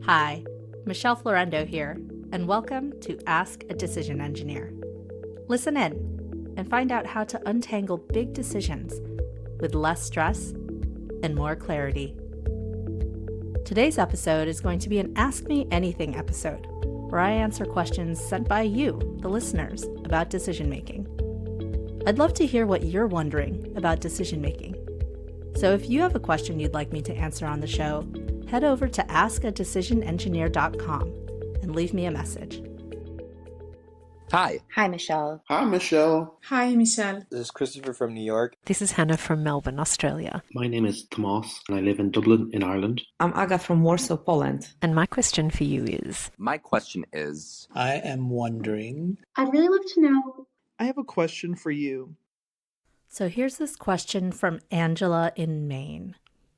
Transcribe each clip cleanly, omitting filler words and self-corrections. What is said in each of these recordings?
Hi, Michelle Florendo here, and welcome to Ask a Decision Engineer. Listen in and find out how to untangle big decisions with less stress and more clarity. Today's episode is going to be an Ask Me Anything episode, where I answer questions sent by you, the listeners, about decision making. I'd love to hear what you're wondering about decision making. So if you have a question you'd like me to answer on the show, head over to askadecisionengineer.com and leave me a message. Hi. Hi, Michelle. Hi, Michelle. Hi, Michelle. This is Christopher from New York. This is Hannah from Melbourne, Australia. My name is Tomas, and I live in Dublin, in Ireland. I'm Aga from Warsaw, Poland. And my question for you is... I am wondering... I'd really love to know... I have a question for you. So here's this question from Angela in Maine.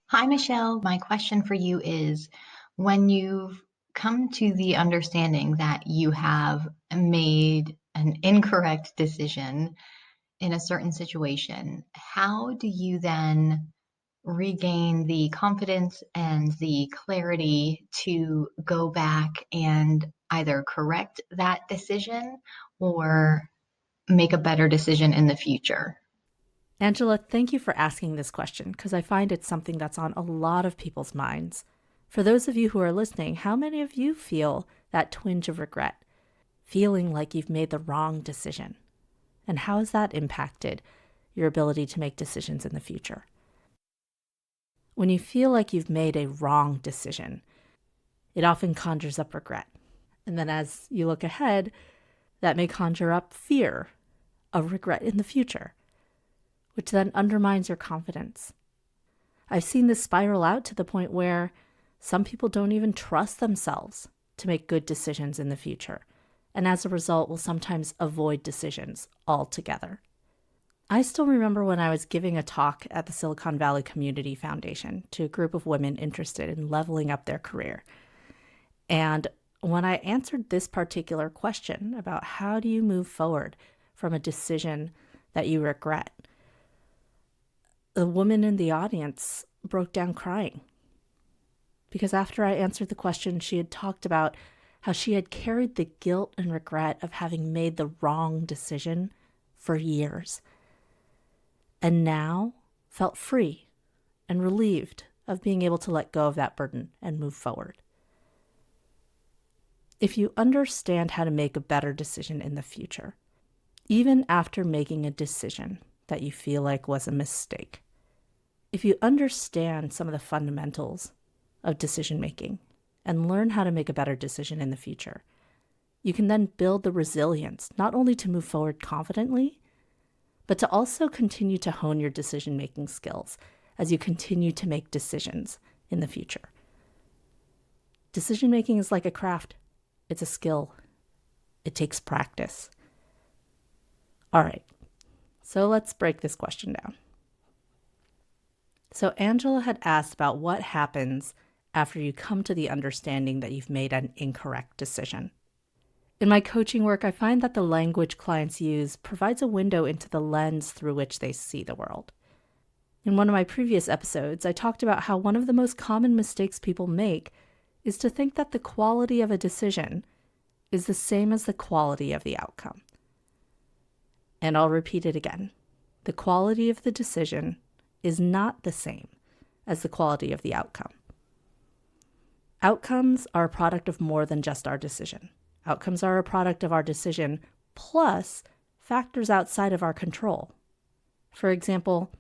Hi, Michelle. My question for you is, when you've come to the understanding that you have made an incorrect decision in a certain situation, how do you then regain the confidence and the clarity to go back and either correct that decision or make a better decision in the future? Angela, thank you for asking this question because I find it's something that's on a lot of people's minds. For those of you who are listening, how many of you feel that twinge of regret, feeling like you've made the wrong decision? And how has that impacted your ability to make decisions in the future? When you feel like you've made a wrong decision, it often conjures up regret. And then as you look ahead, that may conjure up fear of regret in the future, which then undermines your confidence. I've seen this spiral out to the point where some people don't even trust themselves to make good decisions in the future, and as a result will sometimes avoid decisions altogether. I still remember when I was giving a talk at the Silicon Valley Community Foundation to a group of women interested in leveling up their career. And when I answered this particular question about how do you move forward from a decision that you regret, the woman in the audience broke down crying. Because after I answered the question, she had talked about how she had carried the guilt and regret of having made the wrong decision for years, and now felt free and relieved of being able to let go of that burden and move forward. If you understand how to make a better decision in the future, even after making a decision that you feel like was a mistake, if you understand some of the fundamentals of decision making and learn how to make a better decision in the future, you can then build the resilience not only to move forward confidently, but to also continue to hone your decision making skills as you continue to make decisions in the future. Decision making is like a craft. It's a skill. It takes practice. All right, so let's break this question down. So Angela had asked about what happens after you come to the understanding that you've made an incorrect decision. In my coaching work, I find that the language clients use provides a window into the lens through which they see the world. In one of my previous episodes, I talked about how one of the most common mistakes people make is to think that the quality of a decision is the same as the quality of the outcome. And I'll repeat it again. The quality of the decision is not the same as the quality of the outcome. Outcomes are a product of more than just our decision. Outcomes are a product of our decision plus factors outside of our control. For example,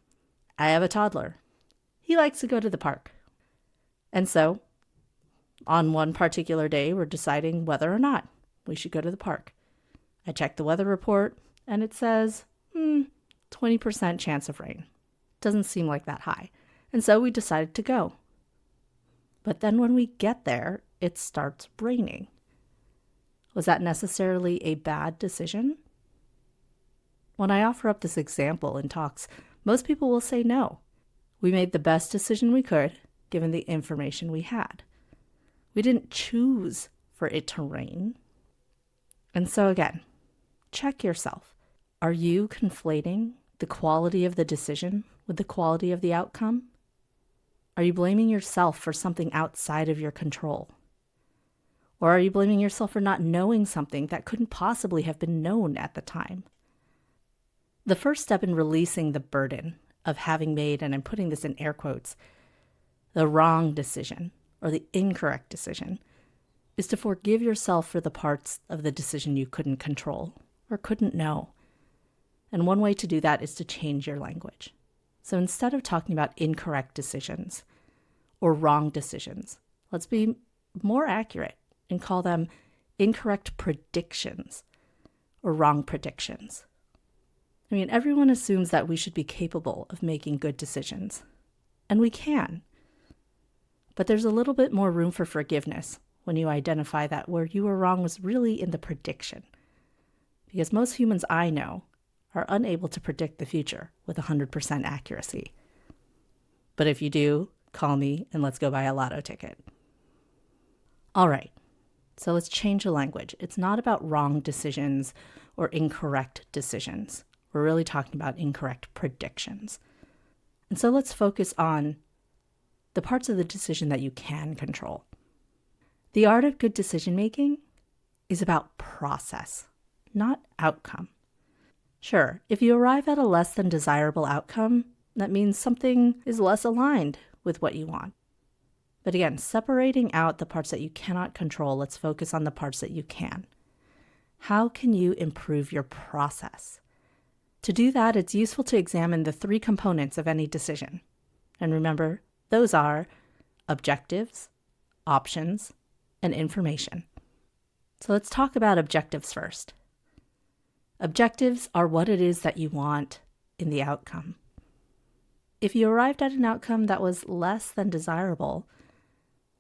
I have a toddler. He likes to go to the park. And so, on one particular day, we're deciding whether or not we should go to the park. I check the weather report, and it says, 20% chance of rain. Doesn't seem like that high. And so we decided to go. But then when we get there, it starts raining. Was that necessarily a bad decision? When I offer up this example in talks, most people will say no. We made the best decision we could, given the information we had. We didn't choose for it to rain. And so again, check yourself. Are you conflating the quality of the decision with the quality of the outcome? Are you blaming yourself for something outside of your control? Or are you blaming yourself for not knowing something that couldn't possibly have been known at the time? The first step in releasing the burden of having made, and I'm putting this in air quotes, the wrong decision or the incorrect decision is to forgive yourself for the parts of the decision you couldn't control or couldn't know. And one way to do that is to change your language. So instead of talking about incorrect decisions or wrong decisions, let's be more accurate and call them incorrect predictions or wrong predictions. I mean, everyone assumes that we should be capable of making good decisions, and we can. But there's a little bit more room for forgiveness when you identify that where you were wrong was really in the prediction. Because most humans I know are unable to predict the future with 100% accuracy. But if you do, call me and let's go buy a lotto ticket. All right, so let's change the language. It's not about wrong decisions or incorrect decisions. We're really talking about incorrect predictions. And so let's focus on the parts of the decision that you can control. The art of good decision making is about process, not outcome. Sure, if you arrive at a less than desirable outcome, that means something is less aligned with what you want. But again, separating out the parts that you cannot control, let's focus on the parts that you can. How can you improve your process? To do that, it's useful to examine the 3 components of any decision. And remember, those are objectives, options, and information. So let's talk about objectives first. Objectives are what it is that you want in the outcome. If you arrived at an outcome that was less than desirable,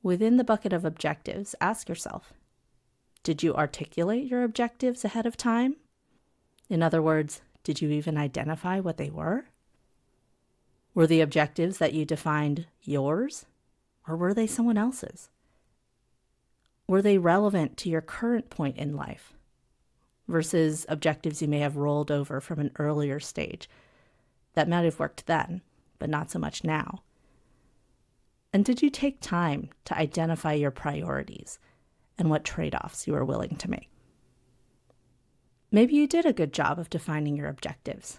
within the bucket of objectives, ask yourself, did you articulate your objectives ahead of time? In other words, did you even identify what they were? Were the objectives that you defined yours, or were they someone else's? Were they relevant to your current point in life versus objectives you may have rolled over from an earlier stage that might have worked then, but not so much now? And did you take time to identify your priorities and what trade-offs you were willing to make? Maybe you did a good job of defining your objectives.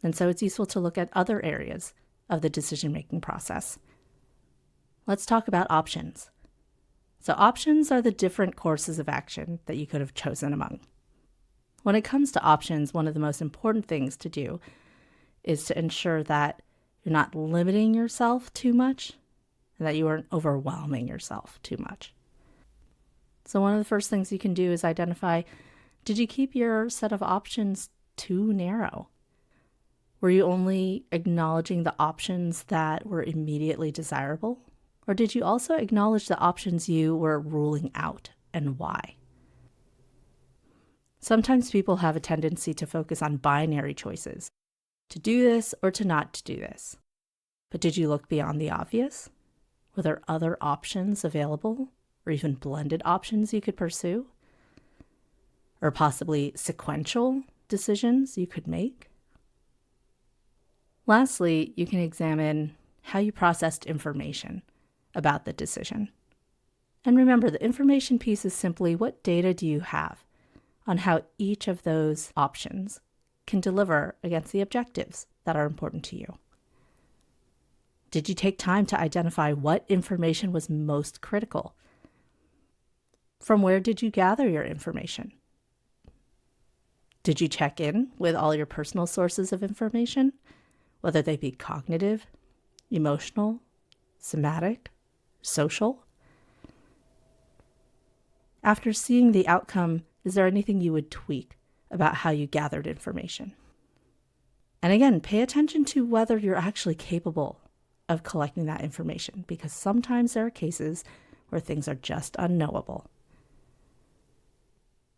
And so it's useful to look at other areas of the decision-making process. Let's talk about options. So options are the different courses of action that you could have chosen among. When it comes to options, one of the most important things to do is to ensure that you're not limiting yourself too much and that you aren't overwhelming yourself too much. So one of the first things you can do is identify, did you keep your set of options too narrow? Were you only acknowledging the options that were immediately desirable? Or did you also acknowledge the options you were ruling out and why? Sometimes people have a tendency to focus on binary choices, to do this or to not to do this. But did you look beyond the obvious? Were there other options available, or even blended options you could pursue? Or possibly sequential decisions you could make? Lastly, you can examine how you processed information about the decision. And remember, the information piece is simply what data do you have on how each of those options can deliver against the objectives that are important to you. Did you take time to identify what information was most critical? From where did you gather your information? Did you check in with all your personal sources of information, whether they be cognitive, emotional, somatic, social? After seeing the outcome, is there anything you would tweak about how you gathered information? And again, pay attention to whether you're actually capable of collecting that information, because sometimes there are cases where things are just unknowable.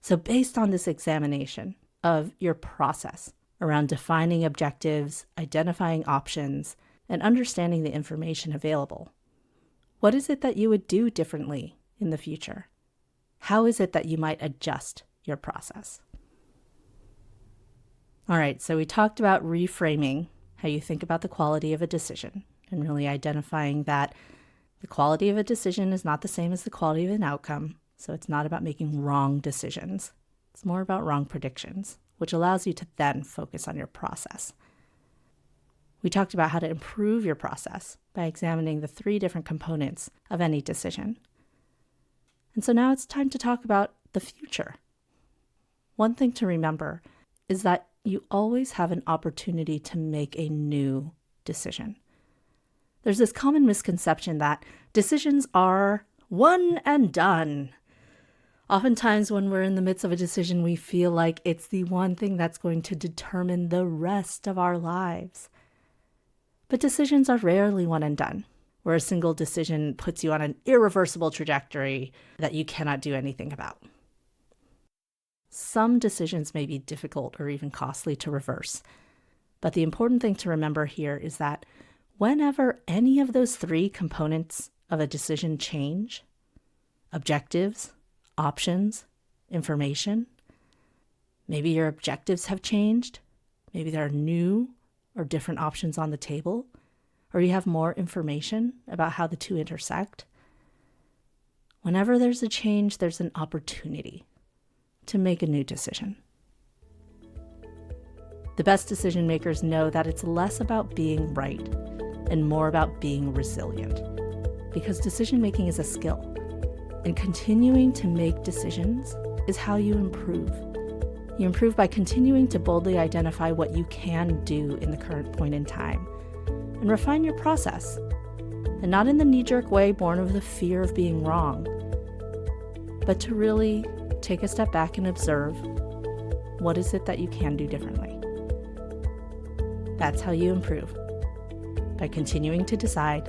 So based on this examination of your process around defining objectives, identifying options, and understanding the information available, what is it that you would do differently in the future? How is it that you might adjust your process? All right, so we talked about reframing how you think about the quality of a decision and really identifying that the quality of a decision is not the same as the quality of an outcome. So it's not about making wrong decisions. It's more about wrong predictions, which allows you to then focus on your process. We talked about how to improve your process by examining the 3 different components of any decision. And so now it's time to talk about the future. One thing to remember is that you always have an opportunity to make a new decision. There's this common misconception that decisions are one and done. Oftentimes when we're in the midst of a decision, we feel like it's the one thing that's going to determine the rest of our lives. But decisions are rarely one and done, where a single decision puts you on an irreversible trajectory that you cannot do anything about. Some decisions may be difficult or even costly to reverse, but the important thing to remember here is that whenever any of those 3 components of a decision change, objectives, options, information, maybe your objectives have changed, maybe there are new or different options on the table, or you have more information about how the 2 intersect. Whenever there's a change, there's an opportunity to make a new decision. The best decision makers know that it's less about being right and more about being resilient, because decision making is a skill, and continuing to make decisions is how you improve. You improve by continuing to boldly identify what you can do in the current point in time and refine your process, and not in the knee-jerk way born of the fear of being wrong, but to really take a step back and observe, what is it that you can do differently? That's how you improve, by continuing to decide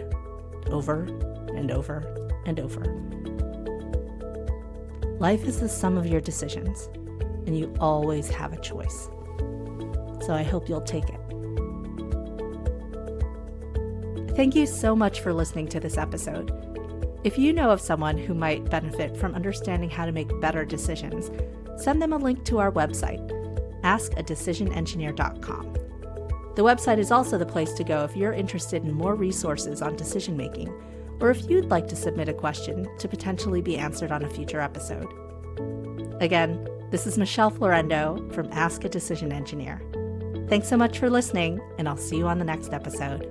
over and over and over. Life is the sum of your decisions, and you always have a choice. So I hope you'll take it. Thank you so much for listening to this episode. If you know of someone who might benefit from understanding how to make better decisions, send them a link to our website, askadecisionengineer.com. The website is also the place to go if you're interested in more resources on decision making, or if you'd like to submit a question to potentially be answered on a future episode. Again, this is Michelle Florendo from Ask a Decision Engineer. Thanks so much for listening, and I'll see you on the next episode.